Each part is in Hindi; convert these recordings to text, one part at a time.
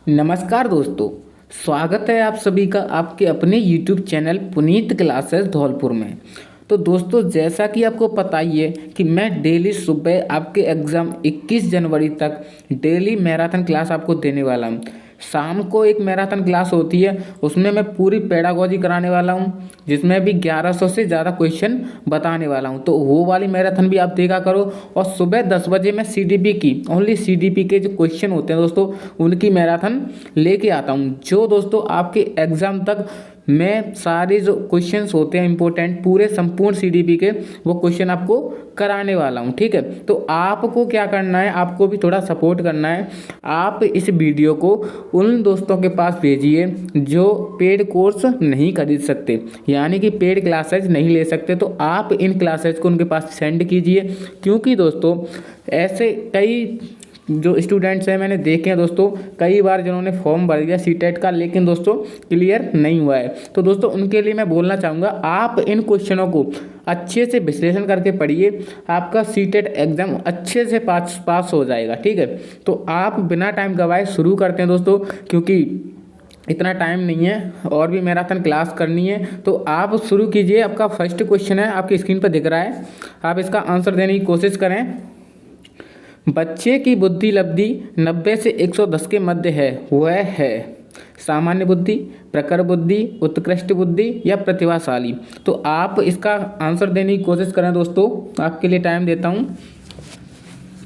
नमस्कार दोस्तों। स्वागत है आप सभी का आपके अपने YouTube channel Puneet classes Dholpur में। तो दोस्तों, जैसा कि आपको पता ही है कि मैं डेली सुबह आपके एग्ज़ाम 21 जनवरी तक डेली मैराथन क्लास आपको देने वाला हूं। शाम को एक मैराथन क्लास होती है, उसमें मैं पूरी पेडागॉजी कराने वाला हूं, जिसमें भी 1100 से ज़्यादा क्वेश्चन बताने वाला हूं। तो वो वाली मैराथन भी आप देखा करो। और सुबह 10 बजे मैं CDP की ओनली CDP के जो क्वेश्चन होते हैं दोस्तों, उनकी मैराथन लेके आता हूं, जो दोस्तों आपके एग्ज़ाम तक मैं सारे जो क्वेश्चंस होते हैं इंपॉर्टेंट पूरे संपूर्ण CDP के वो क्वेश्चन आपको कराने वाला हूं। ठीक है, तो आपको क्या करना है, आपको भी थोड़ा सपोर्ट करना है। आप इस वीडियो को उन दोस्तों के पास भेजिए जो पेड कोर्स नहीं खरीद सकते, यानी कि पेड क्लासेज नहीं ले सकते। तो आप इन क्लासेज को उनके पास सेंड कीजिए, क्योंकि दोस्तों ऐसे कई जो स्टूडेंट्स हैं मैंने देखे हैं दोस्तों, कई बार जिन्होंने फॉर्म भर दिया CTET का, लेकिन दोस्तों क्लियर नहीं हुआ है। तो दोस्तों उनके लिए मैं बोलना चाहूँगा, आप इन क्वेश्चनों को अच्छे से विश्लेषण करके पढ़िए, आपका CTET एग्ज़ाम अच्छे से पास हो जाएगा। ठीक है, तो आप बिना टाइम गवाए शुरू करते हैं दोस्तों, क्योंकि इतना टाइम नहीं है और भी मैराथन क्लास करनी है। तो आप शुरू कीजिए। आपका फर्स्ट क्वेश्चन है, आपकी स्क्रीन पर दिख रहा है, आप इसका आंसर देने की कोशिश करें। बच्चे की बुद्धि लब्धि 90 से 110 के मध्य है, वह है सामान्य बुद्धि, प्रखर बुद्धि, उत्कृष्ट बुद्धि या प्रतिभाशाली। तो आप इसका आंसर देने की कोशिश करें दोस्तों, आपके लिए टाइम देता हूं।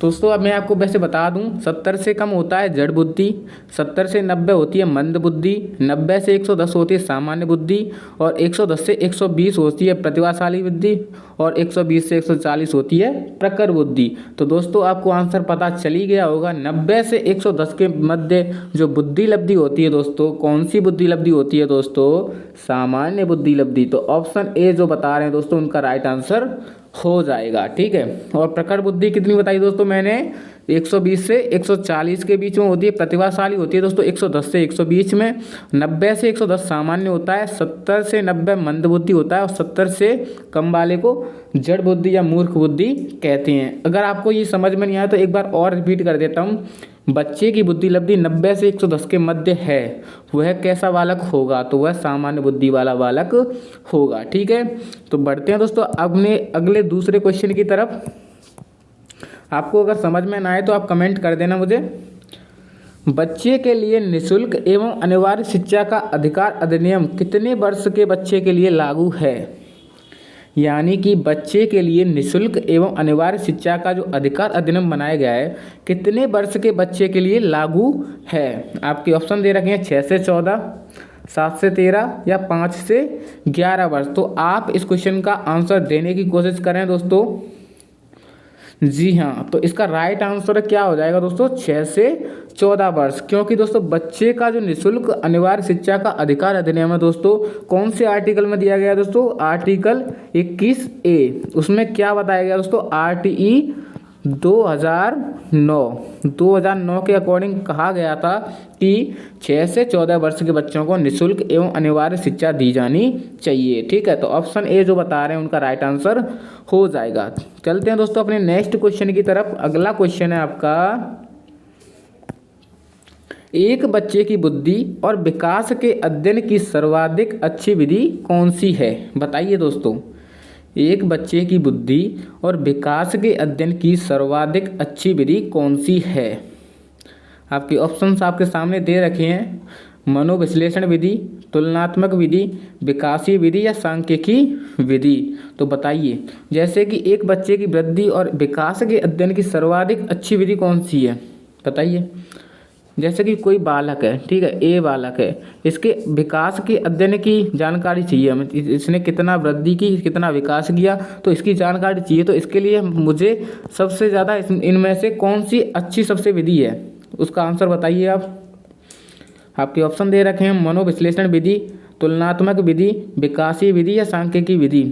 दोस्तों अब मैं आपको वैसे बता दूं, 70 से कम होता है जड़ बुद्धि, 70 से 90 होती है मंद बुद्धि, 90 से 110 होती है सामान्य बुद्धि, और 110 से 120 होती है प्रतिभाशाली बुद्धि, और 120 से 140 होती है प्रखर बुद्धि। तो दोस्तों आपको आंसर पता चल ही गया होगा। 90 से 110 के मध्य जो बुद्धि लब्धि होती है दोस्तों, कौन सी बुद्धि लब्धि होती है दोस्तों? सामान्य बुद्धि लब्धि। तो ऑप्शन ए जो बता रहे हैं दोस्तों, उनका राइट आंसर हो जाएगा। ठीक है, और प्रखर बुद्धि कितनी बताई दोस्तों मैंने? 120 से 140 के बीच में होती है। प्रतिभाशाली होती है दोस्तों 110 से 120 में। 90 से 110 सामान्य होता है, 70 से 90 मंद बुद्धि होता है, और 70 से कम वाले को जड़ बुद्धि या मूर्ख बुद्धि कहते हैं। अगर आपको ये समझ में नहीं आया तो एक बार और रिपीट कर देता हूँ। बच्चे की बुद्धि लब्धि 90 से 110 के मध्य है, वह कैसा बालक होगा? तो वह सामान्य बुद्धि वाला बालक होगा। ठीक है, तो बढ़ते हैं दोस्तों अपने अगले दूसरे क्वेश्चन की तरफ। आपको अगर समझ में ना आए तो आप कमेंट कर देना मुझे। बच्चे के लिए निःशुल्क एवं अनिवार्य शिक्षा का अधिकार अधिनियम कितने वर्ष के बच्चे के लिए लागू है? यानी कि बच्चे के लिए निःशुल्क एवं अनिवार्य शिक्षा का जो अधिकार अधिनियम बनाया गया है, कितने वर्ष के बच्चे के लिए लागू है? आपके ऑप्शन दे रखे हैं 6 से 14, 7 से 13 या 5 से 11 वर्ष। तो आप इस क्वेश्चन का आंसर देने की कोशिश करें दोस्तों। जी हाँ, तो इसका राइट आंसर क्या हो जाएगा दोस्तों? 6 से 14 वर्ष। क्योंकि दोस्तों बच्चे का जो निःशुल्क अनिवार्य शिक्षा का अधिकार अधिनियम है दोस्तों, कौन से आर्टिकल में दिया गया है दोस्तों? Article 21A। उसमें क्या बताया गया दोस्तों? RTE 2009 के अकॉर्डिंग कहा गया था कि 6 से 14 वर्ष के बच्चों को निःशुल्क एवं अनिवार्य शिक्षा दी जानी चाहिए। ठीक है, तो ऑप्शन ए जो बता रहे हैं उनका राइट आंसर हो जाएगा। चलते हैं दोस्तों अपने नेक्स्ट क्वेश्चन की तरफ। अगला क्वेश्चन है आपका, एक बच्चे की बुद्धि और विकास के अध्ययन की सर्वाधिक अच्छी विधि कौन सी है? बताइए दोस्तों, एक बच्चे की बुद्धि और विकास के अध्ययन की सर्वाधिक अच्छी विधि कौन सी है? आपके ऑप्शंस आपके सामने दे रखे हैं। मनोविश्लेषण विधि, तुलनात्मक विधि, विकासीय विधि या सांख्यिकी विधि। तो बताइए, जैसे कि एक बच्चे की वृद्धि और विकास के अध्ययन की सर्वाधिक अच्छी विधि कौन सी है? बताइए। जैसे कि कोई बालक है, ठीक है, ए बालक है, इसके विकास के अध्ययन की जानकारी चाहिए हमें, इसने कितना वृद्धि की, कितना विकास किया, तो इसकी जानकारी चाहिए। तो इसके लिए मुझे सबसे ज़्यादा इनमें से कौन सी अच्छी सबसे विधि है, उसका आंसर बताइए आप। आपके ऑप्शन दे रखे हैं मनोविश्लेषण विधि, तुलनात्मक विधि, विकासीय विधि या सांख्यिकी विधि।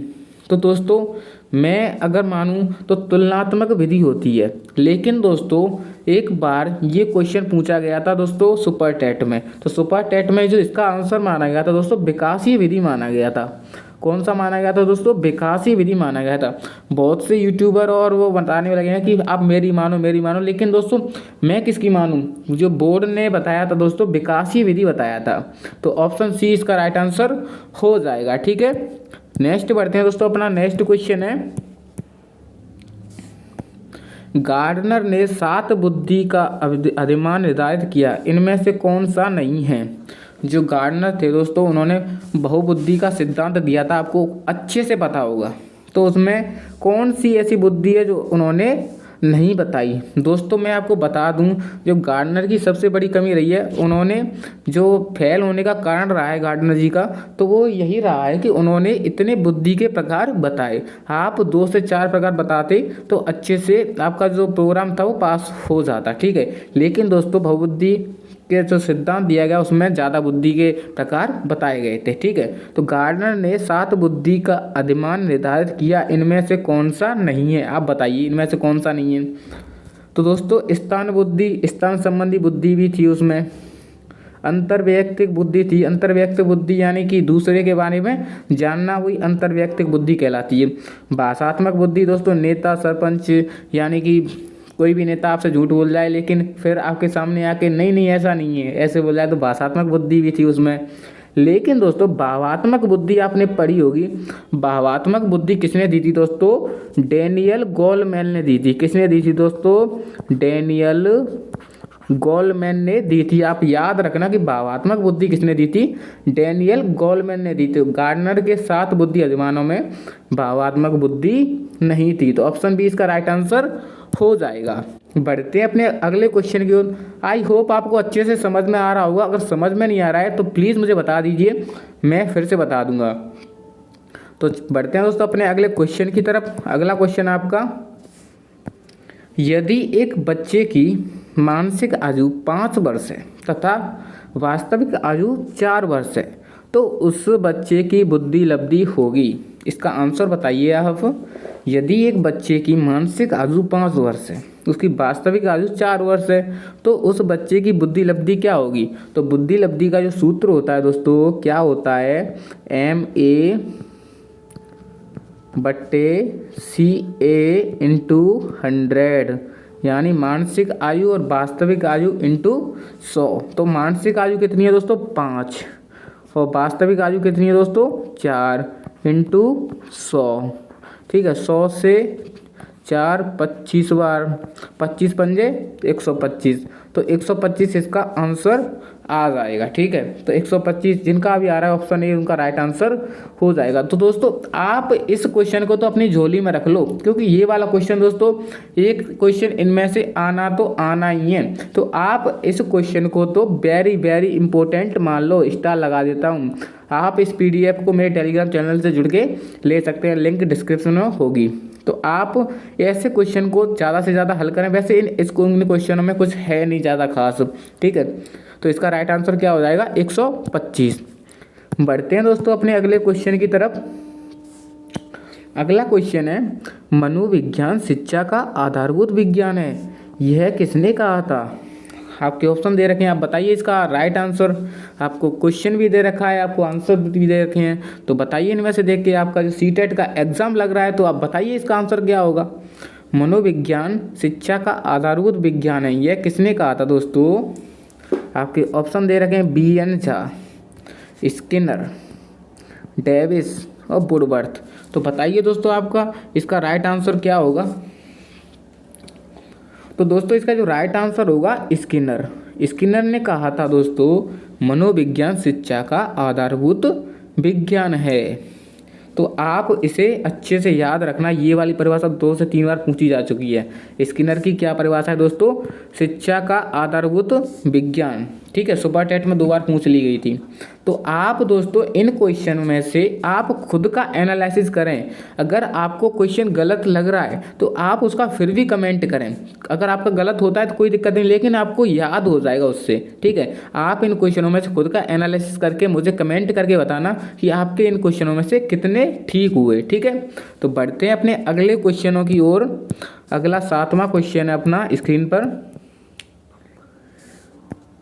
तो दोस्तों मैं अगर मानूं तो तुलनात्मक विधि होती है, लेकिन दोस्तों एक बार ये क्वेश्चन पूछा गया था दोस्तों सुपर टेट में। तो सुपर टेट में जो इसका आंसर माना गया था दोस्तों विकासीय विधि माना गया था। कौन सा माना गया था दोस्तों? विकासीय विधि माना गया था। बहुत से यूट्यूबर और वो बताने लगे हैं कि आप मेरी मानो, लेकिन दोस्तों मैं किसकी मानूं? जो बोर्ड ने बताया था दोस्तों, विकासीय विधि बताया था। तो ऑप्शन सी इसका राइट आंसर हो जाएगा। ठीक है, नेक्स्ट बढ़ते हैं दोस्तों। अपना नेक्स्ट क्वेश्चन है, गार्डनर ने 7 बुद्धि का अधिमान निर्धारित किया, इनमें से कौन सा नहीं है? जो गार्डनर थे दोस्तों, उन्होंने बहुबुद्धि का सिद्धांत दिया था, आपको अच्छे से पता होगा। तो उसमें कौन सी ऐसी बुद्धि है जो उन्होंने नहीं बताई? दोस्तों मैं आपको बता दूं, जो गार्डनर की सबसे बड़ी कमी रही है, उन्होंने जो फेल होने का कारण रहा है गार्डनर जी का, तो वो यही रहा है कि उन्होंने इतने बुद्धि के प्रकार बताए। आप 2 से 4 प्रकार बताते तो अच्छे से आपका जो प्रोग्राम था वो पास हो जाता। ठीक है, लेकिन दोस्तों बहुबुद्धि के जो सिद्धांत दिया गया उसमें ज़्यादा बुद्धि के प्रकार बताए गए थे। ठीक है, तो गार्डनर ने 7 बुद्धि का अधिमान निर्धारित किया, इनमें से कौन सा नहीं है? आप बताइए इनमें से कौन सा नहीं है? तो दोस्तों स्थान बुद्धि, स्थान संबंधी बुद्धि भी थी उसमें। अंतर्वैयक्तिक बुद्धि थी, अंतर्वैयक्तिक बुद्धि यानी कि दूसरे के बारे में जानना, वही अंतर्वैयक्तिक बुद्धि कहलाती है। भाषात्मक बुद्धि दोस्तों, नेता सरपंच यानी कि कोई भी नेता आपसे झूठ बोल जाए लेकिन फिर आपके सामने आके नहीं ऐसा नहीं है ऐसे बोल जाए, तो भाषात्मक बुद्धि भी थी उसमें। लेकिन दोस्तों भावात्मक बुद्धि आपने पढ़ी होगी। भावात्मक बुद्धि किसने दी थी दोस्तों? डेनियल गोलमैन ने दी थी। किसने दी थी दोस्तों? डेनियल गोलमैन ने दी थी। आप याद रखना कि भावात्मक बुद्धि किसने दी थी? डेनियल गोलमैन ने दी थी। गार्डनर के 7 बुद्धि अधिमानों में भावात्मक बुद्धि नहीं थी। तो ऑप्शन बी इसका राइट आंसर हो जाएगा। बढ़ते हैं अपने अगले क्वेश्चन की ओर। आई होप आपको अच्छे से समझ में आ रहा होगा। अगर समझ में नहीं आ रहा है तो प्लीज़ मुझे बता दीजिए, मैं फिर से बता दूंगा। तो बढ़ते हैं दोस्तों अपने अगले क्वेश्चन की तरफ। अगला क्वेश्चन आपका, यदि एक बच्चे की मानसिक आयु 5 वर्ष है तथा वास्तविक आयु 4 वर्ष है तो उस बच्चे की बुद्धि लब्धि होगी। इसका आंसर बताइए आप। यदि एक बच्चे की मानसिक आयु 5 वर्ष है, उसकी वास्तविक आयु 4 वर्ष है, तो उस बच्चे की बुद्धि लब्धि क्या होगी? तो बुद्धि लब्धि का जो सूत्र होता है दोस्तों, क्या होता है? MA/CA × 100, यानी मानसिक आयु और वास्तविक आयु × 100। तो मानसिक आयु कितनी है दोस्तों? 5, और वास्तविक आयु कितनी है दोस्तों? 4 × 100। ठीक है, 100 से 4 25 बार, 25 पंजे 125, तो 125 इसका आंसर आ जाएगा। ठीक है, तो 125 जिनका भी आ रहा है ऑप्शन ए उनका राइट आंसर हो जाएगा। तो दोस्तों आप इस क्वेश्चन को तो अपनी झोली में रख लो, क्योंकि ये वाला क्वेश्चन दोस्तों एक क्वेश्चन इनमें से आना तो आना ही है। तो आप इस क्वेश्चन को तो वेरी वेरी इंपॉर्टेंट मान लो, स्टार लगा देता हूँ। आप इस PDF को मेरे टेलीग्राम चैनल से जुड़ के ले सकते हैं, लिंक डिस्क्रिप्शन में होगी। तो आप ऐसे क्वेश्चन को ज़्यादा से ज़्यादा हल करें। वैसे इन क्वेश्चनों में कुछ है नहीं ज़्यादा खास। ठीक है, तो इसका राइट आंसर क्या हो जाएगा? 125। बढ़ते हैं दोस्तों अपने अगले क्वेश्चन की तरफ। अगला क्वेश्चन है, मनोविज्ञान शिक्षा का आधारभूत विज्ञान है, यह किसने कहा था? आपके ऑप्शन दे रखे हैं, आप बताइए इसका राइट आंसर। आपको क्वेश्चन भी दे रखा है, आपको आंसर भी दे रखे हैं, तो बताइए इनमें से देख के। आपका जो CTET का एग्जाम लग रहा है, तो आप बताइए इसका आंसर क्या होगा। मनोविज्ञान शिक्षा का आधारभूत विज्ञान है, यह किसने कहा था दोस्तों? आपके ऑप्शन दे रखे हैं BN झा, स्किनर, डेविस और वुडवर्थ। तो बताइए दोस्तों आपका इसका राइट आंसर क्या होगा। तो दोस्तों इसका जो राइट आंसर होगा स्किनर। स्किनर ने कहा था दोस्तों मनोविज्ञान शिक्षा का आधारभूत विज्ञान है। तो आप इसे अच्छे से याद रखना। ये वाली परिभाषा 2 से 3 बार पूछी जा चुकी है। स्किनर की क्या परिभाषा है दोस्तों? शिक्षा का आधारभूत विज्ञान। ठीक है, सुपर टेट में 2 बार पूछ ली गई थी। तो आप दोस्तों इन क्वेश्चन में से आप खुद का एनालिसिस करें। अगर आपको क्वेश्चन गलत लग रहा है तो आप उसका फिर भी कमेंट करें। अगर आपका गलत होता है तो कोई दिक्कत नहीं, लेकिन आपको याद हो जाएगा उससे। ठीक है, आप इन क्वेश्चनों में से खुद का एनालिसिस करके मुझे कमेंट करके बताना कि आपके इन क्वेश्चनों में से कितने ठीक हुए। ठीक है, तो बढ़ते हैं अपने अगले क्वेश्चनों की ओर। अगला 7वां क्वेश्चन है अपना स्क्रीन पर।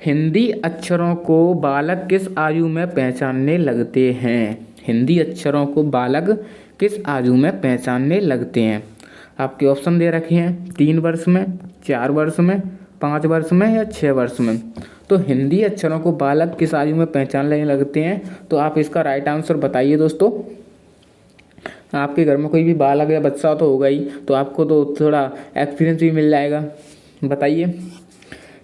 हिंदी अक्षरों को बालक किस आयु में पहचानने लगते हैं? हिंदी अक्षरों को बालक किस आयु में पहचानने लगते हैं? आपके ऑप्शन दे रखे हैं 3 वर्ष में, 4 वर्ष में, 5 वर्ष में या 6 वर्ष में। तो हिंदी अक्षरों को बालक किस आयु में पहचानने लगते हैं? तो आप इसका राइट आंसर बताइए दोस्तों। आपके घर में कोई भी बालक या बच्चा तो होगा ही, तो आपको तो थोड़ा एक्सपीरियंस भी मिल जाएगा। बताइए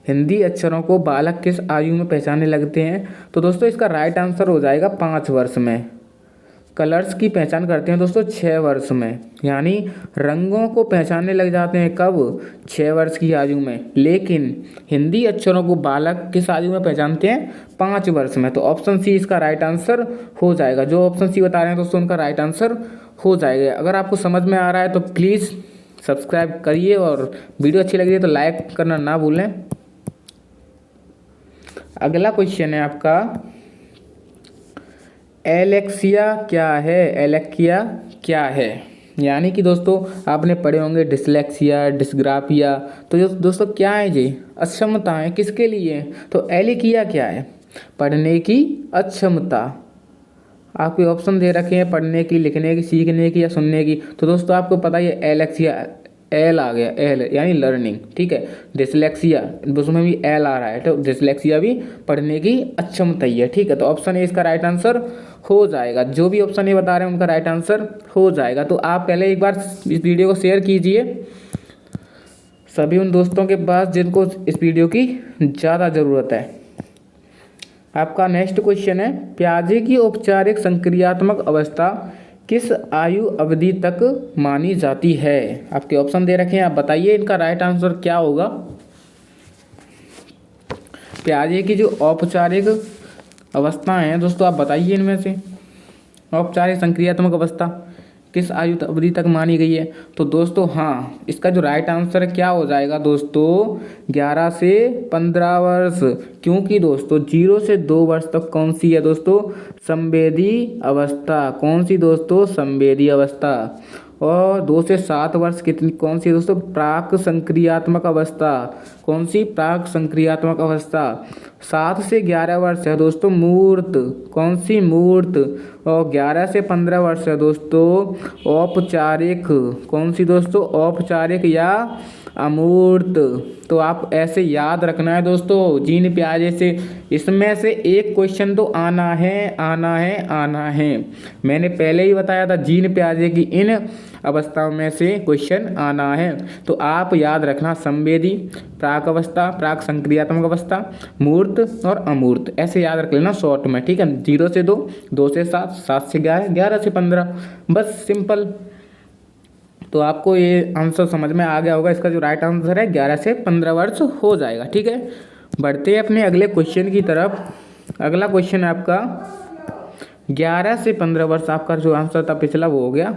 हिंदी अक्षरों को बालक किस आयु में पहचानने लगते हैं? तो दोस्तों इसका राइट आंसर हो जाएगा 5 वर्ष में। कलर्स की पहचान करते हैं दोस्तों 6 वर्ष में, यानी रंगों को पहचानने लग जाते हैं कब? 6 वर्ष की आयु में। लेकिन हिंदी अक्षरों को बालक किस आयु में पहचानते हैं? 5 वर्ष में। तो ऑप्शन सी इसका राइट आंसर हो जाएगा। जो ऑप्शन सी बता रहे हैं दोस्तों उनका राइट आंसर हो जाएगा। अगर आपको समझ में आ रहा है तो प्लीज़ सब्सक्राइब करिए और वीडियो अच्छी लग रही है तो लाइक करना ना भूलें। अगला क्वेश्चन है आपका, एलेक्सिया क्या है? एलेक्सिया क्या है? यानी कि दोस्तों आपने पढ़े होंगे डिसलेक्सिया, डिस्ग्राफिया। तो दोस्तों क्या है ये? अक्षमता है। किसके लिए? तो एलेक्सिया क्या है? पढ़ने की अक्षमता। आपके ऑप्शन दे रखे हैं पढ़ने की, लिखने की, सीखने की या सुनने की। तो दोस्तों आपको पता है एलेक्सिया, एल आ गया, एल यानी लर्निंग, ठीक है। डिसलेक्सिया उसमें भी एल आ रहा है, तो डिसलेक्सिया भी पढ़ने की अक्षमता ही है, ठीक है। तो ऑप्शन ए इसका राइट आंसर हो जाएगा। जो भी ऑप्शन ए बता रहे हैं उनका राइट आंसर हो जाएगा। तो आप पहले एक बार इस वीडियो को शेयर कीजिए सभी उन दोस्तों के पास जिनको इस वीडियो की ज़्यादा ज़रूरत है। आपका नेक्स्ट क्वेश्चन है, प्याजे की औपचारिक संक्रियात्मक अवस्था किस आयु अवधि तक मानी जाती है? आपके ऑप्शन दे रखे हैं, आप बताइए इनका राइट आंसर क्या होगा। प्याजे की जो औपचारिक अवस्था है दोस्तों आप बताइए इनमें से औपचारिक संक्रियात्मक अवस्था किस आयु अवधि तक मानी गई है? तो दोस्तों हाँ, इसका जो राइट आंसर क्या हो जाएगा दोस्तों 11 से 15 वर्ष। क्योंकि दोस्तों 0 से 2 वर्ष तक कौन सी है दोस्तों? संवेदी अवस्था। कौन सी दोस्तों? संवेदी अवस्था। और 2 से 7 वर्ष कितनी कौन सी दोस्तों? प्राक संक्रियात्मक अवस्था। कौन सी? प्राक संक्रियात्मक अवस्था। 7 से 11 वर्ष है दोस्तों मूर्त। कौन सी? मूर्त। और 11 से 15 वर्ष है दोस्तों औपचारिक। कौन सी दोस्तों? औपचारिक या अमूर्त। तो आप ऐसे याद रखना है दोस्तों जीन प्याजे से। इसमें से एक क्वेश्चन तो आना है, आना है, आना है। मैंने पहले ही बताया था जीन प्याजे की इन अवस्थाओं में से क्वेश्चन आना है। तो आप याद रखना संवेदी, प्राक अवस्था, प्राक संक्रियात्मक अवस्था, मूर्त और अमूर्त। ऐसे याद रख लेना शॉर्ट में, ठीक है। 0 से 2, 2 से 7, 7 से 11, 11 से 15, बस सिंपल। तो आपको ये आंसर समझ में आ गया होगा। इसका जो राइट आंसर है 11 से 15 वर्ष हो जाएगा, ठीक है। बढ़ते हैं अपने अगले क्वेश्चन की तरफ। अगला क्वेश्चन है आपका 11 से 15 वर्ष। आपका जो आंसर था पिछला वो हो गया।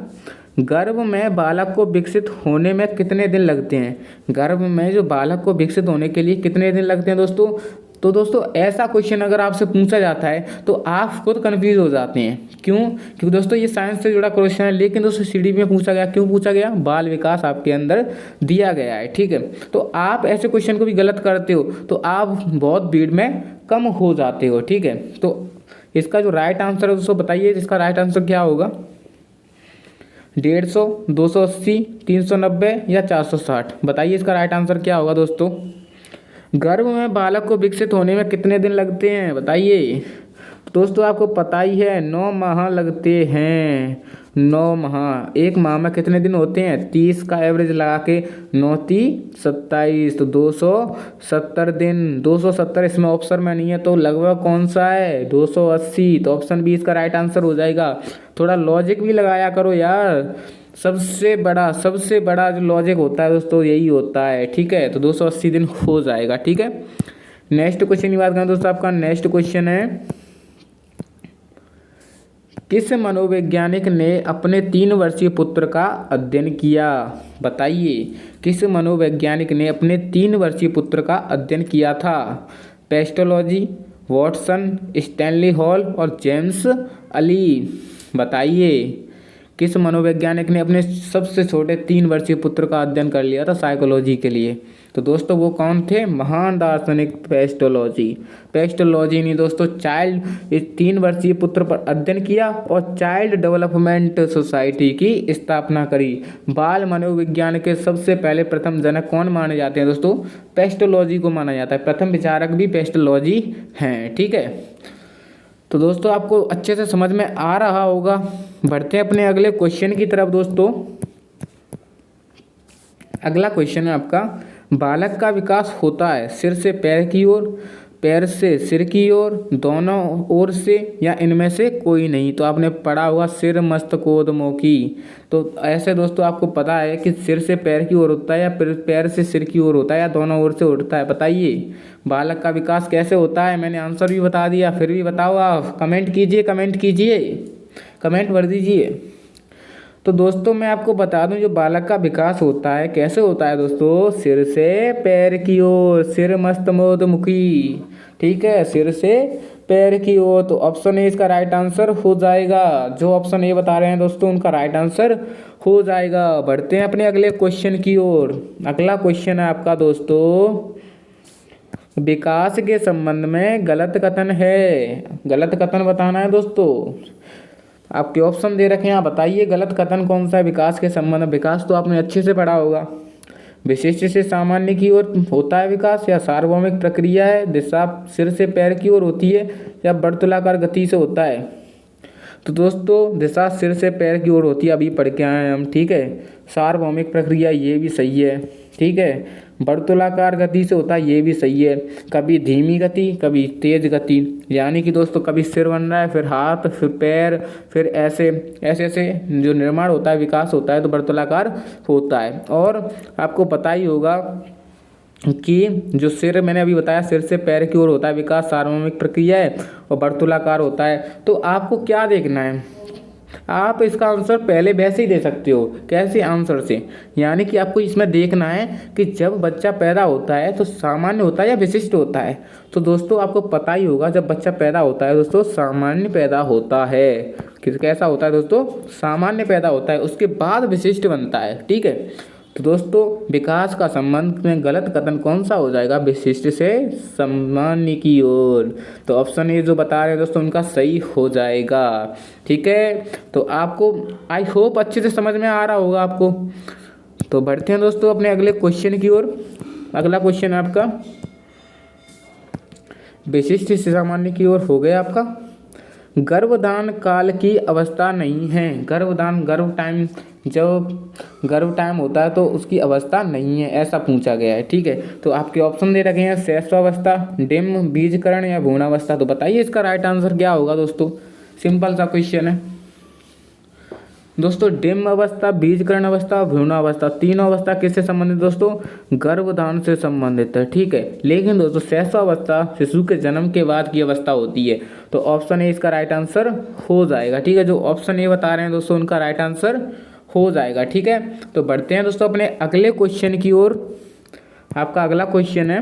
गर्भ में बालक को विकसित होने में कितने दिन लगते हैं? गर्भ में जो बालक को विकसित होने के लिए कितने दिन लगते हैं दोस्तों? तो दोस्तों ऐसा क्वेश्चन अगर आपसे पूछा जाता है तो आप खुद कंफ्यूज हो जाते हैं। क्यों? क्योंकि दोस्तों ये साइंस से जुड़ा क्वेश्चन है, लेकिन दोस्तों सीडी में पूछा गया। क्यों पूछा गया? बाल विकास आपके अंदर दिया गया है, ठीक है। तो आप ऐसे क्वेश्चन को भी गलत करते हो तो आप बहुत भीड़ में कम हो जाते हो, ठीक है। तो इसका जो राइट आंसर है दोस्तों बताइए, इसका राइट आंसर क्या होगा? 150, 280, 390 या 460? बताइए इसका राइट आंसर क्या होगा दोस्तों। गर्भ में बालक को विकसित होने में कितने दिन लगते हैं? बताइए दोस्तों। आपको पता ही है 9 माह लगते हैं। 9 माह। 1 माह में कितने दिन होते हैं? 30 का एवरेज लगा के 9 × 27 तो 270 दिन। 270 इसमें ऑप्शन में नहीं है तो लगभग कौन सा है? 280। तो ऑप्शन बी इसका राइट आंसर हो जाएगा। थोड़ा लॉजिक भी लगाया करो यार। सबसे बड़ा जो लॉजिक होता है दोस्तों यही होता है, ठीक है। तो 280 दिन हो जाएगा, ठीक है। नेक्स्ट क्वेश्चन की बात करें दोस्तों, आपका नेक्स्ट क्वेश्चन है, किस मनोवैज्ञानिक ने अपने 3 वर्षीय पुत्र का अध्ययन किया? बताइए किस मनोवैज्ञानिक ने अपने 3 वर्षीय पुत्र का अध्ययन किया था? पेस्टोलॉजी, वॉटसन, स्टैनली हॉल और जेम्स अली। बताइए किस मनोवैज्ञानिक ने अपने सबसे छोटे 3 वर्षीय पुत्र का अध्ययन कर लिया था साइकोलॉजी के लिए? तो दोस्तों वो कौन थे? महान दार्शनिक पेस्टोलॉजी ने दोस्तों चाइल्ड इस 3 वर्षीय पुत्र पर अध्ययन किया और चाइल्ड डेवलपमेंट सोसाइटी की स्थापना करी। बाल मनोविज्ञान के सबसे पहले प्रथम जनक कौन माने जाते हैं दोस्तों? पेस्टोलॉजी को माना जाता है। प्रथम विचारक भी पेस्टोलॉजी हैं, ठीक है। तो दोस्तों आपको अच्छे से समझ में आ रहा होगा। बढ़ते हैं अपने अगले क्वेश्चन की तरफ दोस्तों। अगला क्वेश्चन है आपका, बालक का विकास होता है सिर से पैर की ओर, पैर से सिर की ओर, दोनों ओर से, या इनमें से कोई नहीं? तो आपने पढ़ा होगा सिर मस्तकोदमुखी। तो ऐसे दोस्तों आपको पता है कि सिर से पैर की ओर होता है या पैर से सिर की ओर होता है या दोनों ओर से उठता है? बताइए बालक का विकास कैसे होता है? मैंने आंसर भी बता दिया, फिर भी बताओ आप। कमेंट कीजिए, कमेंट भर दीजिए। तो दोस्तों मैं आपको बता दूं जो बालक का विकास होता है कैसे होता है दोस्तों? सिर से पैर की ओर, सिर मस्तकोदमुखी, ठीक है, सिर से पैर की ओर। तो ऑप्शन ए इसका राइट आंसर हो जाएगा। जो ऑप्शन ए बता रहे हैं दोस्तों उनका राइट आंसर हो जाएगा। बढ़ते हैं अपने अगले क्वेश्चन की ओर। अगला क्वेश्चन है आपका दोस्तों, विकास के संबंध में गलत कथन है। गलत कथन बताना है दोस्तों। आपके ऑप्शन दे रखे हैं, आप बताइए गलत कथन कौन सा है विकास के संबंध में? विकास तो आपने अच्छे से पढ़ा होगा। विशिष्ट से सामान्य की ओर होता है विकास, या सार्वभौमिक प्रक्रिया है, दिशा सिर से पैर की ओर होती है, या वर्तुलाकार गति से होता है? तो दोस्तों दिशा सिर से पैर की ओर होती है, अभी पढ़ के आए हैं हम, ठीक है। सार्वभौमिक प्रक्रिया ये भी सही है, ठीक है। वर्तुलाकार गति से होता है, ये भी सही है। कभी धीमी गति कभी तेज गति, यानी कि दोस्तों कभी सिर बन रहा है, फिर हाथ, फिर पैर, फिर ऐसे ऐसे ऐसे जो निर्माण होता है, विकास होता है, तो वर्तुलाकार होता है। और आपको पता ही होगा कि जो सिर मैंने अभी बताया सिर से पैर की ओर होता है विकास, सार्वभौमिक प्रक्रिया है और वर्तुलाकार होता है। तो आपको क्या देखना है, आप इसका आंसर पहले वैसे ही दे सकते हो। कैसे? आंसर से, यानी कि आपको इसमें देखना है कि जब बच्चा पैदा होता है तो सामान्य होता है या विशिष्ट होता है। तो दोस्तों आपको पता ही होगा जब बच्चा पैदा होता है दोस्तों सामान्य पैदा होता है। कैसा होता है दोस्तों? सामान्य पैदा होता है, उसके बाद विशिष्ट बनता है, ठीक है। तो दोस्तों विकास का संबंध में गलत कथन कौन सा हो जाएगा? विशिष्ट से सामान्य की ओर। तो ऑप्शन ए जो बता रहे हैं दोस्तों उनका सही हो जाएगा, ठीक है। तो आपको आई होप अच्छे से समझ में आ रहा होगा आपको। तो बढ़ते हैं दोस्तों अपने अगले क्वेश्चन की ओर। अगला क्वेश्चन है आपका, विशिष्ट से सामान्य की ओर हो गया आपका। गर्भधान काल की अवस्था नहीं है। गर्भधान जब गर्भ टाइम होता है तो उसकी अवस्था नहीं है, ऐसा पूछा गया है, ठीक है। तो आपके ऑप्शन दे रखे हैं शैशवावस्था, डिम्ब, बीजकरण या भ्रूणावस्था। तो बताइए इसका राइट आंसर क्या होगा दोस्तों? सिंपल सा क्वेश्चन है दोस्तों। डिम्ब अवस्था, बीजकरण अवस्था और भ्रूणावस्था, तीनों अवस्था किससे संबंधित दोस्तों? गर्भधान से संबंधित है, ठीक है। लेकिन दोस्तों शैशवावस्था शिशु के जन्म के बाद की अवस्था होती है। तो ऑप्शन ए इसका राइट आंसर हो जाएगा, ठीक है। जो ऑप्शन ए बता रहे हैं दोस्तों उनका राइट आंसर हो जाएगा, ठीक है। तो बढ़ते हैं दोस्तों अपने अगले क्वेश्चन की ओर। आपका अगला क्वेश्चन है,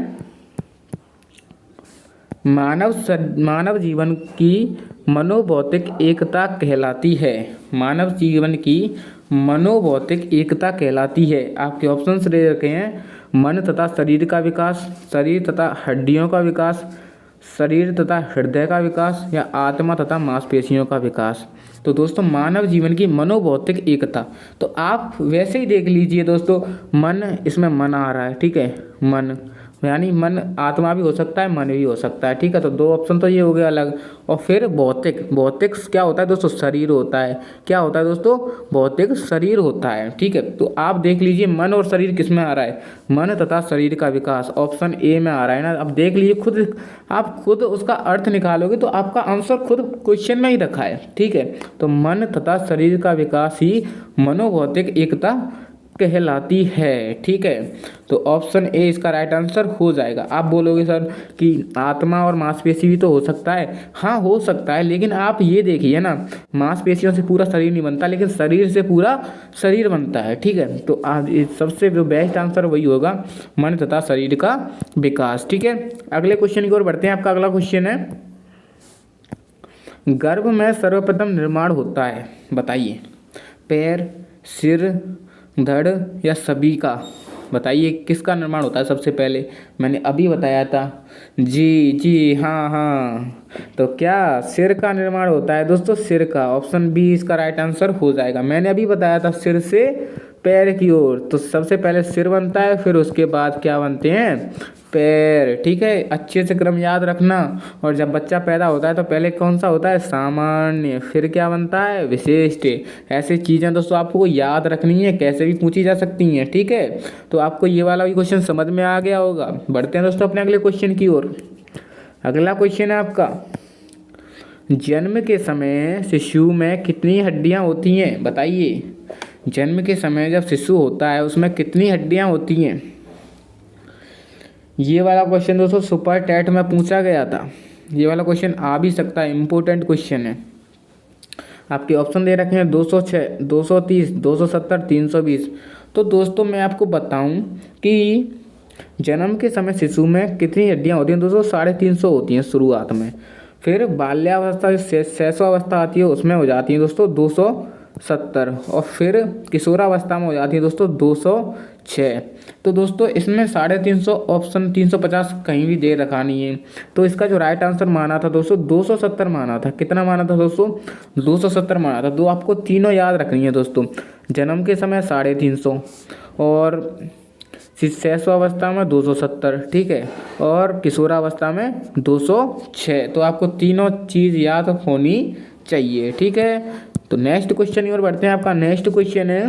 मानव जीवन की मनोभौतिक एकता कहलाती है। मानव जीवन की मनोभौतिक एकता कहलाती है। आपके ऑप्शंस दे रखे हैं, मन तथा शरीर का विकास, शरीर तथा हड्डियों का विकास, शरीर तथा हृदय का विकास, या आत्मा तथा मांसपेशियों का विकास। तो दोस्तों मानव जीवन की मनोभौतिक एकता, तो आप वैसे ही देख लीजिए दोस्तों, मन, इसमें मन आ रहा है, ठीक है। मन यानी मन, आत्मा भी हो सकता है, मन भी हो सकता है, ठीक है। तो 2 ऑप्शन तो ये हो गया अलग। और फिर भौतिक, भौतिक क्या होता है दोस्तों? शरीर होता है। क्या होता है दोस्तों? भौतिक शरीर होता है, ठीक है। तो आप देख लीजिए मन और शरीर किस में आ रहा है? मन तथा शरीर का विकास ऑप्शन ए में आ रहा है ना। अब देख लीजिए खुद, आप खुद उसका अर्थ निकालोगे तो आपका आंसर खुद क्वेश्चन में ही रखा है, ठीक है। तो मन तथा शरीर का विकास ही मनोभौतिक एकता कहलाती है, ठीक है। तो ऑप्शन ए इसका राइट आंसर हो जाएगा। आप बोलोगे सर कि आत्मा और मांसपेशी भी तो हो सकता है। हाँ हो सकता है, लेकिन आप ये देखिए ना, मांसपेशियों से पूरा शरीर नहीं बनता, लेकिन शरीर से पूरा शरीर बनता है, ठीक है। तो आज सबसे जो बेस्ट आंसर वही होगा, मन तथा शरीर का विकास, ठीक है। अगले क्वेश्चन की ओर बढ़ते हैं। आपका अगला क्वेश्चन है, गर्भ में सर्वप्रथम निर्माण होता है, बताइए पैर, सिर, धड़ या सभी का? बताइए किसका निर्माण होता है सबसे पहले? मैंने अभी बताया था। जी जी, हाँ हाँ, तो क्या सिर का निर्माण होता है दोस्तों? सिर का। ऑप्शन बी इसका राइट आंसर हो जाएगा। मैंने अभी बताया था सिर से पैर की ओर, तो सबसे पहले सिर बनता है, फिर उसके बाद क्या बनते हैं? पैर। ठीक है, अच्छे से क्रम याद रखना। और जब बच्चा पैदा होता है तो पहले कौन सा होता है? सामान्य। फिर क्या बनता है? विशिष्ट। ऐसी चीज़ें दोस्तों आपको याद रखनी है, कैसे भी पूछी जा सकती हैं। ठीक है, तो आपको ये वाला भी क्वेश्चन समझ में आ गया होगा। बढ़ते हैं दोस्तों अपने अगले क्वेश्चन की ओर। अगला क्वेश्चन है आपका, जन्म के समय शिशु में कितनी हड्डियां होती हैं? बताइए, जन्म के समय जब शिशु होता है उसमें कितनी हड्डियां होती हैं? ये वाला क्वेश्चन दोस्तों सुपर टेट में पूछा गया था। ये वाला क्वेश्चन आ भी सकता है, इम्पोर्टेंट क्वेश्चन है। आपके ऑप्शन दे रखे हैं 206, 230, 270, 320। तो दोस्तों मैं आपको बताऊं कि जन्म के समय शिशु में कितनी हड्डियां होती हैं दोस्तों? 350 होती हैं शुरुआत में। फिर बाल्यावस्था, शैशवावस्था आती है, उसमें हो जाती है दोस्तों 270। और फिर किशोरावस्था में हो जाती है दोस्तों 206। तो दोस्तों इसमें 350 ऑप्शन 350 कहीं भी दे रखा नहीं है। तो इसका जो राइट आंसर माना था दोस्तों 270 माना था। कितना माना था दोस्तों? 270 माना था। आपको तीनों याद रखनी है दोस्तों। जन्म के समय 350, और शैशवावस्था में 270, ठीक है, और किशोरावस्था में 206। तो आपको तीनों चीज़ याद होनी चाहिए। ठीक है, तो नेक्स्ट क्वेश्चन की ओर बढ़ते हैं। आपका नेक्स्ट क्वेश्चन है,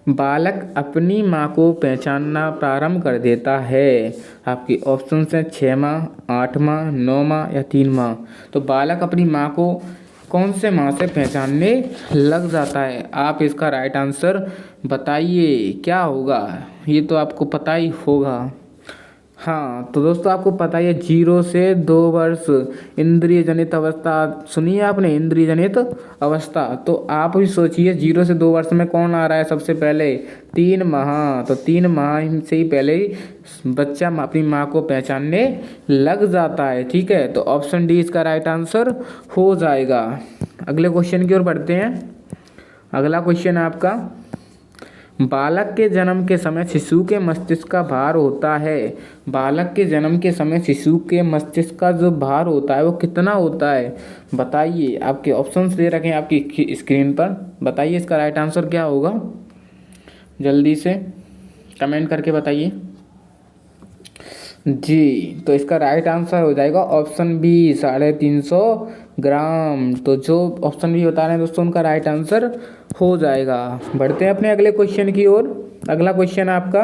बालक अपनी माँ को पहचानना प्रारंभ कर देता है। आपके ऑप्शन हैं 6 माह, 8 माह, 9 माह या 3 माह। तो बालक अपनी माँ को कौन से माह से पहचानने लग जाता है? आप इसका राइट आंसर बताइए क्या होगा? ये तो आपको पता ही होगा। हाँ, तो दोस्तों आपको पता है 0 से 2 वर्ष इंद्रिय जनित अवस्था। सुनिए आपने, इंद्रिय जनित अवस्था। तो आप भी सोचिए 0 से 2 वर्ष में कौन आ रहा है सबसे पहले? 3 माह। तो 3 माह से ही पहले ही बच्चा अपनी माँ को पहचानने लग जाता है। ठीक है, तो ऑप्शन डी इसका राइट आंसर हो जाएगा। अगले क्वेश्चन की ओर बढ़ते हैं। अगला क्वेश्चन है आपका, बालक के जन्म के समय शिशु के मस्तिष्क का भार होता है। बालक के जन्म के समय शिशु के मस्तिष्क का जो भार होता है वो कितना होता है? बताइए। आपके ऑप्शंस दे रखे हैं आपकी स्क्रीन पर। बताइए इसका राइट आंसर क्या होगा? जल्दी से कमेंट करके बताइए। जी, तो इसका राइट आंसर हो जाएगा ऑप्शन बी 350 ग्राम। तो जो ऑप्शन बी बता रहे हैं दोस्तों उनका राइट आंसर हो जाएगा। बढ़ते हैं अपने अगले क्वेश्चन की ओर। अगला क्वेश्चन आपका,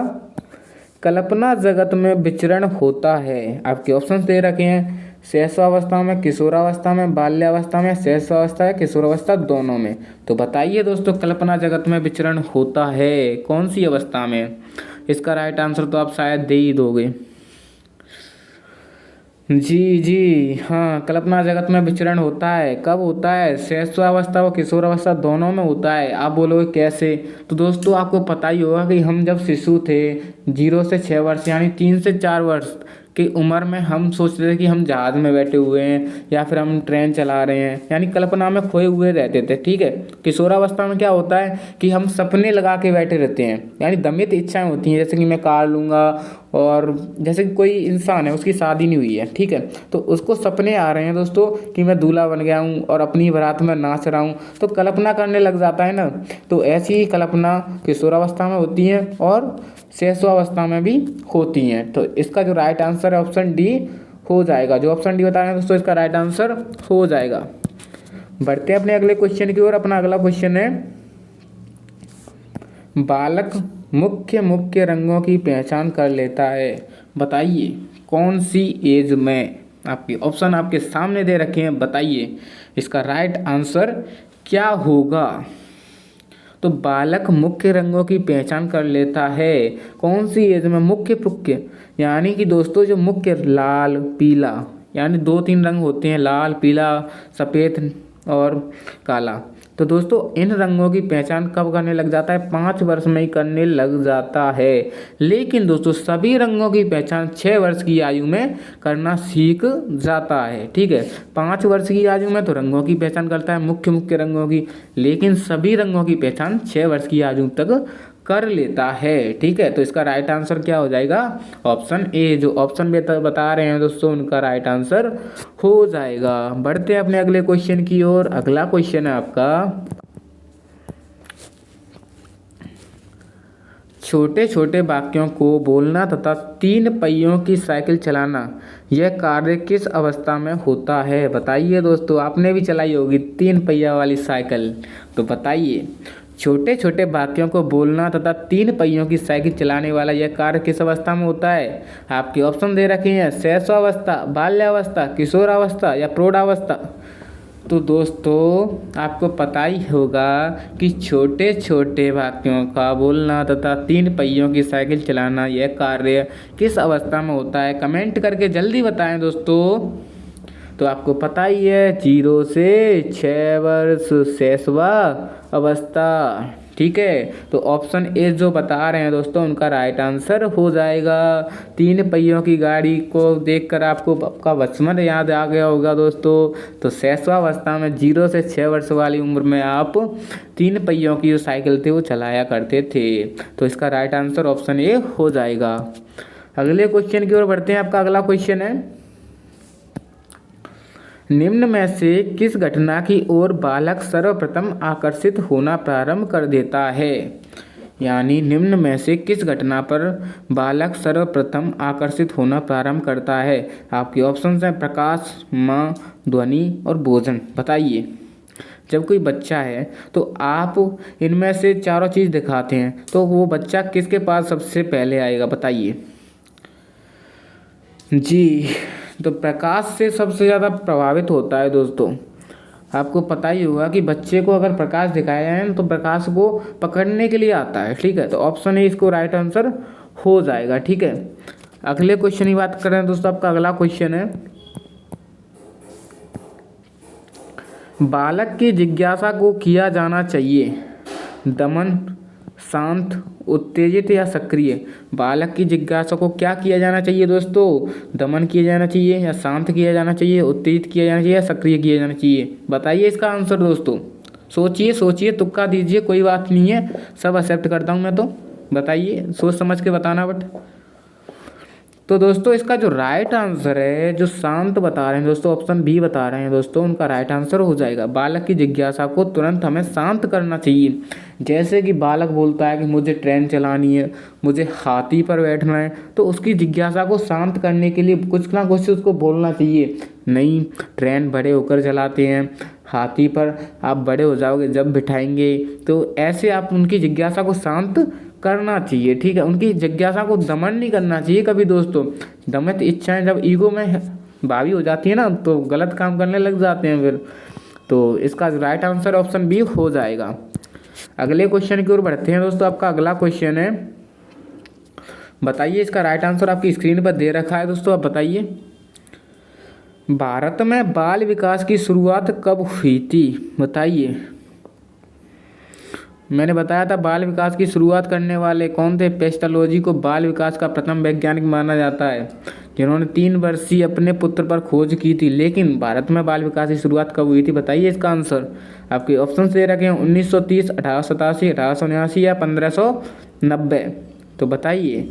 कल्पना जगत में विचरण होता है। आपके ऑप्शन दे रखे हैं शैशवावस्था में, किशोरावस्था में, बाल्यावस्था में, शैशवावस्था या किशोरावस्था, दोनों में। तो बताइए दोस्तों, कल्पना जगत में विचरण होता है कौन सी अवस्था में? इसका राइट आंसर तो आप शायद दे ही दोगे। जी जी, हाँ, कल्पना जगत में विचरण होता है। कब होता है? शैशवावस्था व किशोरावस्था दोनों में होता है। आप बोलोगे कैसे? तो दोस्तों आपको पता ही होगा कि हम जब शिशु थे 0 से 6 वर्ष यानी 3 से 4 वर्ष की उम्र में हम सोचते थे कि हम जहाज में बैठे हुए हैं या फिर हम ट्रेन चला रहे हैं, यानी कल्पना में खोए हुए रहते थे। ठीक है, किशोरावस्था में क्या होता है कि हम सपने लगा के बैठे रहते हैं, यानी दमित इच्छाएं होती हैं, जैसे कि मैं कार लूँगा, और जैसे कि कोई इंसान है उसकी शादी नहीं हुई है, ठीक है, तो उसको सपने आ रहे हैं दोस्तों कि मैं दूल्हा बन गया हूँ और अपनी बारात में नाच रहा हूँ, तो कल्पना करने लग जाता है ना। तो ऐसी ही कल्पना किशोरावस्था में होती है और शैशवावस्था में भी होती हैं। तो इसका जो राइट आंसर है ऑप्शन डी हो जाएगा। जो ऑप्शन डी बता रहे हैं दोस्तों इसका राइट आंसर हो जाएगा। बढ़ते हैं अपने अगले क्वेश्चन की ओर। अपना अगला क्वेश्चन है, बालक मुख्य रंगों की पहचान कर लेता है। बताइए कौन सी एज में? आपके ऑप्शन आपके सामने दे रखे हैं, बताइए इसका राइट आंसर क्या होगा। तो बालक मुख्य रंगों की पहचान कर लेता है कौन सी एज में? मुख्य यानी कि दोस्तों जो मुख्य लाल पीला, यानी 2-3 रंग होते हैं, लाल पीला सफ़ेद और काला। तो दोस्तों इन रंगों की पहचान कब करने लग जाता है? 5 वर्ष में ही करने लग जाता है। लेकिन दोस्तों सभी रंगों की पहचान 6 वर्ष की आयु में करना सीख जाता है। ठीक है, 5 वर्ष की आयु में तो रंगों की पहचान करता है, मुख्य मुख्य रंगों की, लेकिन सभी रंगों की पहचान 6 वर्ष की आयु तक कर लेता है। ठीक है, तो इसका राइट आंसर क्या हो जाएगा? Option A. जो ऑप्शन बता रहे हैं दोस्तों उनका राइट आंसर हो जाएगा। बढ़ते हैं अपने अगले क्वेश्चन की ओर। अगला क्वेश्चन है आपका, छोटे छोटे वाक्यों को बोलना तथा 3 पहियों की साइकिल चलाना, यह कार्य किस अवस्था में होता है? बताइए दोस्तों, आपने भी चलाई होगी 3 पहिया वाली साइकिल, तो बताइए छोटे छोटे वाक्यों को बोलना तथा 3 पहियों की साइकिल चलाने वाला यह कार्य किस अवस्था में होता है? आपके ऑप्शन दे रखे हैं, शैशवावस्था, बाल्यावस्था, किशोरावस्था या प्रौढ़ावस्था। तो दोस्तों आपको पता ही होगा कि छोटे छोटे वाक्यों का बोलना तथा 3 पहियों की साइकिल चलाना यह कार्य किस अवस्था में होता है? कमेंट करके जल्दी बताएं दोस्तों। तो आपको पता ही है 0 से 6 वर्ष शैशवा अवस्था। ठीक है, तो ऑप्शन ए जो बता रहे हैं दोस्तों उनका राइट आंसर हो जाएगा। 3 पहियों की गाड़ी को देखकर आपको आपका बचपन याद आ गया होगा दोस्तों। तो शैशवावस्था में 0 से 6 वर्ष वाली उम्र में आप 3 पहियों की जो साइकिल थी वो चलाया करते थे। तो इसका राइट आंसर ऑप्शन ए हो जाएगा। अगले क्वेश्चन की ओर बढ़ते हैं। आपका अगला क्वेश्चन है, निम्न में से किस घटना की ओर बालक सर्वप्रथम आकर्षित होना प्रारंभ कर देता है? यानी निम्न में से किस घटना पर बालक सर्वप्रथम आकर्षित होना प्रारंभ करता है? आपके ऑप्शंस हैं प्रकाश, माँ, ध्वनि और भोजन। बताइए, जब कोई बच्चा है तो आप इनमें से चारों चीज़ दिखाते हैं तो वो बच्चा किसके पास सबसे पहले आएगा? बताइए जी। तो प्रकाश से सबसे ज़्यादा प्रभावित होता है दोस्तों। आपको पता ही होगा कि बच्चे को अगर प्रकाश दिखाया है तो प्रकाश को पकड़ने के लिए आता है। ठीक है, तो ऑप्शन ए इसको राइट आंसर हो जाएगा। ठीक है, अगले क्वेश्चन की बात करें दोस्तों। आपका अगला क्वेश्चन है, बालक की जिज्ञासा को किया जाना चाहिए दमन, शांत, उत्तेजित या सक्रिय? बालक की जिज्ञासा को क्या किया जाना चाहिए दोस्तों? दमन किया जाना चाहिए या शांत किया जाना चाहिए, उत्तेजित किया जाना चाहिए या सक्रिय किया जाना चाहिए? बताइए इसका आंसर दोस्तों। सोचिए सोचिए, तुक्का दीजिए, कोई बात नहीं है, सब एक्सेप्ट करता हूँ मैं। तो बताइए, सोच समझ के बताना। बट तो दोस्तों इसका जो राइट आंसर है, जो शांत बता रहे हैं दोस्तों, ऑप्शन बी बता रहे हैं दोस्तों, उनका राइट आंसर हो जाएगा। बालक की जिज्ञासा को तुरंत हमें शांत करना चाहिए। जैसे कि बालक बोलता है कि मुझे ट्रेन चलानी है, मुझे हाथी पर बैठना है, तो उसकी जिज्ञासा को शांत करने के लिए कुछ ना कुछ उसको बोलना चाहिए। नहीं, ट्रेन बड़े होकर चलाते हैं, हाथी पर आप बड़े हो जाओगे जब बिठाएंगे। तो ऐसे आप उनकी जिज्ञासा को शांत करना चाहिए। ठीक है, उनकी जिज्ञासा को दमन नहीं करना चाहिए कभी दोस्तों। दमित इच्छाएं जब ईगो में भावी हो जाती है ना, तो गलत काम करने लग जाते हैं फिर। तो इसका राइट आंसर ऑप्शन बी हो जाएगा। अगले क्वेश्चन की ओर बढ़ते हैं दोस्तों। आपका अगला क्वेश्चन है, बताइए इसका राइट आंसर आपकी स्क्रीन पर दे रखा है दोस्तों। आप बताइए, भारत में बाल विकास की शुरुआत कब हुई थी? बताइए। मैंने बताया था बाल विकास की शुरुआत करने वाले कौन थे? पेस्टोलॉजी को बाल विकास का प्रथम वैज्ञानिक माना जाता है, जिन्होंने 3 वर्षीय अपने पुत्र पर खोज की थी। लेकिन भारत में बाल विकास की शुरुआत कब हुई थी? बताइए इसका आंसर। आपके ऑप्शन दे रखे हैं 1930, 1887, 1879 या 1590। तो बताइए।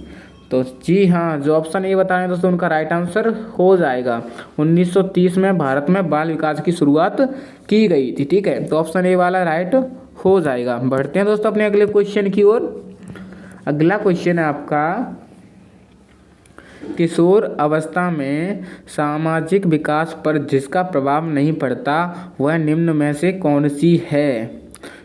तो जी हाँ, जो ऑप्शन ए बता रहे हैं दोस्तों, उनका राइट आंसर हो जाएगा। 1930 में भारत में बाल विकास की शुरुआत की गई थी। ठीक है, तो ऑप्शन ए वाला राइट हो जाएगा। बढ़ते हैं दोस्तों अपने अगले क्वेश्चन की ओर। अगला क्वेश्चन है आपका, किशोर अवस्था में सामाजिक विकास पर जिसका प्रभाव नहीं पड़ता वह निम्न में से कौन सी है?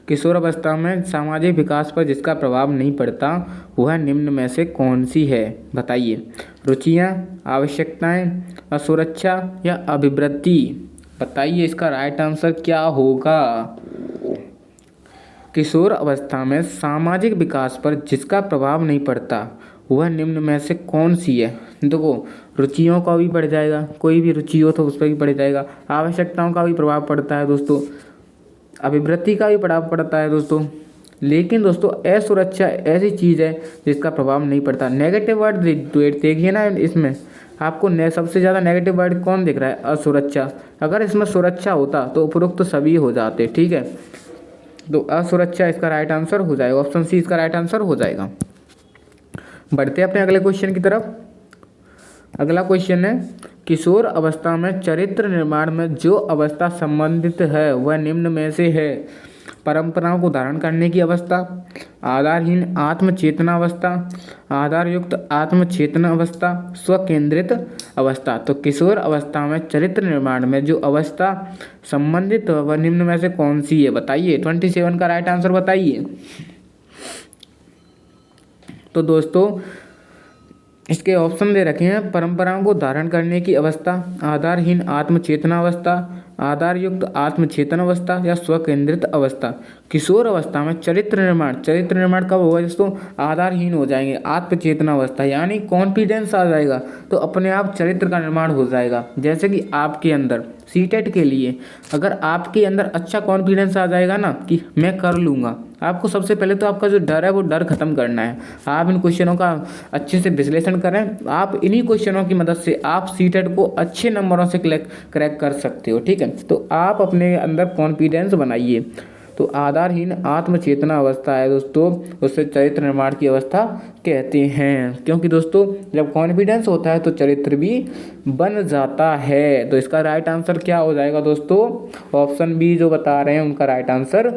किशोर अवस्था में सामाजिक विकास पर जिसका प्रभाव नहीं पड़ता वह निम्न में से कौन सी है? बताइए। रुचियाँ, आवश्यकताएं, असुरक्षा या अभिवृद्धि? बताइए इसका राइट आंसर क्या होगा। किशोर अवस्था में सामाजिक विकास पर जिसका प्रभाव नहीं पड़ता वह निम्न में से कौन सी है? देखो, रुचियों का भी पड़ जाएगा, कोई भी रुचि हो तो उस पर भी पड़ जाएगा। आवश्यकताओं का भी प्रभाव पड़ता है दोस्तों। अभिवृद्धि का भी प्रभाव पड़ता है दोस्तों। लेकिन दोस्तों असुरक्षा ऐसी चीज़ है जिसका प्रभाव नहीं पड़ता। नेगेटिव वर्ड देखिए ना, इसमें आपको सबसे ज़्यादा नेगेटिव वर्ड कौन दिख रहा है? असुरक्षा। अगर इसमें सुरक्षा होता तो उपरोक्त तो सभी हो जाते, ठीक है। तो असुरक्षा इसका राइट आंसर हो जाएगा, ऑप्शन सी इसका राइट आंसर हो जाएगा। बढ़ते हैं अपने अगले क्वेश्चन की तरफ। अगला क्वेश्चन है, किशोर अवस्था में चरित्र निर्माण में जो अवस्था संबंधित है वह निम्न में से है? परंपराओं को धारण करने की अवस्था, आधारहीन आत्मचेतना अवस्था, आधारयुक्त आत्मचेतना अवस्था, स्वकेंद्रित अवस्था। तो किशोर अवस्था में चरित्र निर्माण में जो अवस्था संबंधित है वह निम्न में से कौन सी है? बताइए, 27 का राइट आंसर बताइए। तो दोस्तों इसके ऑप्शन दे रखे हैं, परंपराओं को धारण करने की अवस्था, आधारहीन आत्मचेतना अवस्था, आधारयुक्त आत्मचेतन अवस्था या स्वकेंद्रित अवस्था। किशोर अवस्था में चरित्र निर्माण कब होगा दोस्तों? आधारहीन हो जाएंगे, आत्मचेतना अवस्था यानी कॉन्फिडेंस आ जाएगा, तो अपने आप चरित्र का निर्माण हो जाएगा। जैसे कि आपके अंदर सीटेट के लिए अगर आपके अंदर अच्छा कॉन्फिडेंस आ जाएगा ना कि मैं कर लूँगा, आपको सबसे पहले तो आपका जो डर है वो डर खत्म करना है। आप इन क्वेश्चनों का अच्छे से विश्लेषण करें, आप इन्हीं क्वेश्चनों की मदद से आप सीटेट को अच्छे नंबरों से क्रैक कर सकते हो, ठीक है। तो आप अपने अंदर कॉन्फिडेंस बनाइए। तो आधारहीन आत्मचेतना अवस्था है दोस्तों, उससे चरित्र निर्माण की अवस्था कहते हैं, क्योंकि दोस्तों जब कॉन्फिडेंस होता है तो चरित्र भी बन जाता है। तो इसका राइट आंसर क्या हो जाएगा दोस्तों? ऑप्शन बी जो बता रहे हैं उनका राइट आंसर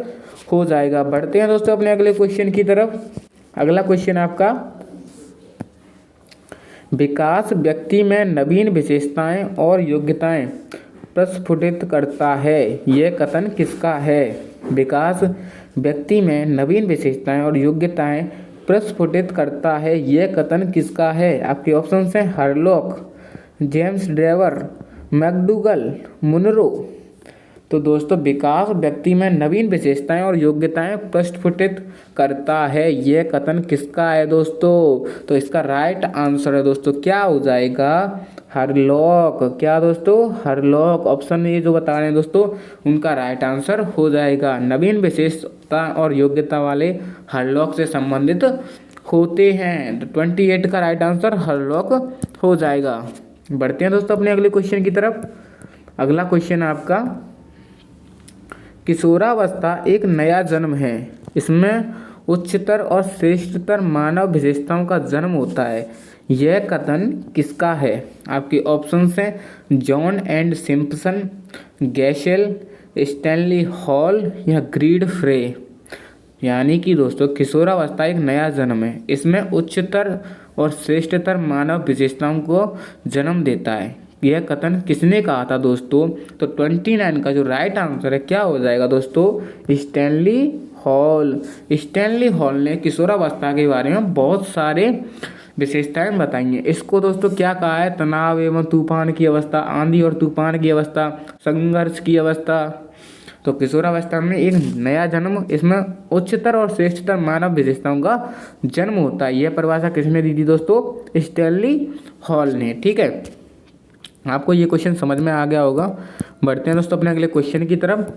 हो जाएगा। बढ़ते हैं दोस्तों अपने अगले क्वेश्चन की तरफ। अगला क्वेश्चन आपका, विकास व्यक्ति में नवीन विशेषताएं और योग्यताएं प्रस्फुटित करता है, यह कथन किसका है? विकास व्यक्ति में नवीन विशेषताएं और योग्यताएं प्रस्फुटित करता है, यह कथन किसका है? आपके ऑप्शन हैं Hurlock, James Drever, McDougall, Munro. तो दोस्तों विकास व्यक्ति में नवीन विशेषताएं और योग्यताएं प्रस्फुटित करता है, यह कथन किसका है दोस्तों? तो इसका राइट आंसर है दोस्तों, क्या हो जाएगा? हरलॉक। क्या दोस्तों? हरलॉक। ऑप्शन ये जो बता रहे हैं दोस्तों उनका राइट आंसर हो जाएगा। नवीन विशेषता और योग्यता वाले हरलॉक से संबंधित होते हैं। तो 28 का राइट आंसर हरलॉक हो जाएगा। बढ़ते हैं दोस्तों अपने अगले क्वेश्चन की तरफ। अगला क्वेश्चन आपका, किशोरावस्था एक नया जन्म है, इसमें उच्चतर और श्रेष्ठतर मानव विशेषताओं का जन्म होता है, यह कथन किसका है? आपके ऑप्शंस हैं जॉन एंड सिम्पसन, गैशेल, स्टैनली हॉल या ग्रीड फ्रे। यानी कि दोस्तों किशोरावस्था एक नया जन्म है, इसमें उच्चतर और श्रेष्ठतर मानव विशेषताओं को जन्म देता है, यह कथन किसने कहा था दोस्तों? तो 29 का जो राइट आंसर है क्या हो जाएगा दोस्तों? Stanley hall. स्टैनली हॉल ने किशोरावस्था के बारे में बहुत सारे विशेषताएं बताई हैं। इसको दोस्तों क्या कहा है? तनाव एवं तूफान की अवस्था, आंधी और तूफान की अवस्था, संघर्ष की अवस्था। तो किशोरावस्था में एक नया जन्म, इसमें उच्चतर और श्रेष्ठतर मानव विशेषताओं का जन्म होता है, यह परिभाषा किसने दी थी दोस्तों? स्टैनली हॉल ने, ठीक है। आपको ये क्वेश्चन समझ में आ गया होगा। बढ़ते हैं दोस्तों अपने अगले क्वेश्चन की तरफ।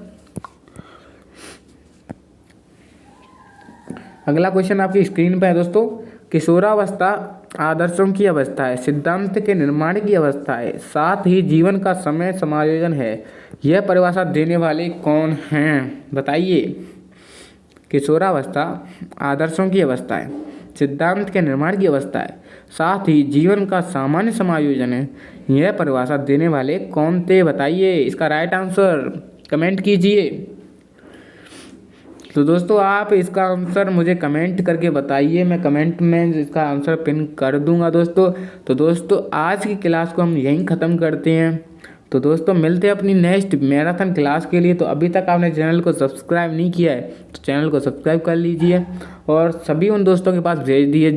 अगला क्वेश्चन आपकी स्क्रीन पे है दोस्तों। किशोरावस्था आदर्शों की अवस्था है, सिद्धांत के निर्माण की अवस्था है, साथ ही जीवन का समय समायोजन है, यह परिभाषा देने वाले कौन हैं? बताइए। किशोरावस्था आदर्शों की अवस्था है, सिद्धांत के निर्माण की अवस्था है, साथ ही जीवन का सामान्य समायोजन है, यह परिभाषा देने वाले कौन थे? बताइए। इसका राइट आंसर कमेंट कीजिए। तो दोस्तों आप इसका आंसर मुझे कमेंट करके बताइए, मैं कमेंट में इसका आंसर पिन कर दूंगा दोस्तों। तो दोस्तों आज की क्लास को हम यहीं ख़त्म करते हैं। तो दोस्तों मिलते हैं अपनी नेक्स्ट मैराथन क्लास के लिए। तो अभी तक आपने चैनल को सब्सक्राइब नहीं किया है तो चैनल को सब्सक्राइब कर लीजिए और सभी उन दोस्तों के पास भेज दिए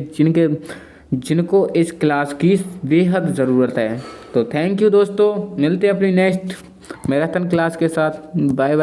जिनको इस क्लास की बेहद ज़रूरत है। तो थैंक यू दोस्तों, मिलते हैं अपनी नेक्स्ट मैराथन क्लास के साथ। Bye bye.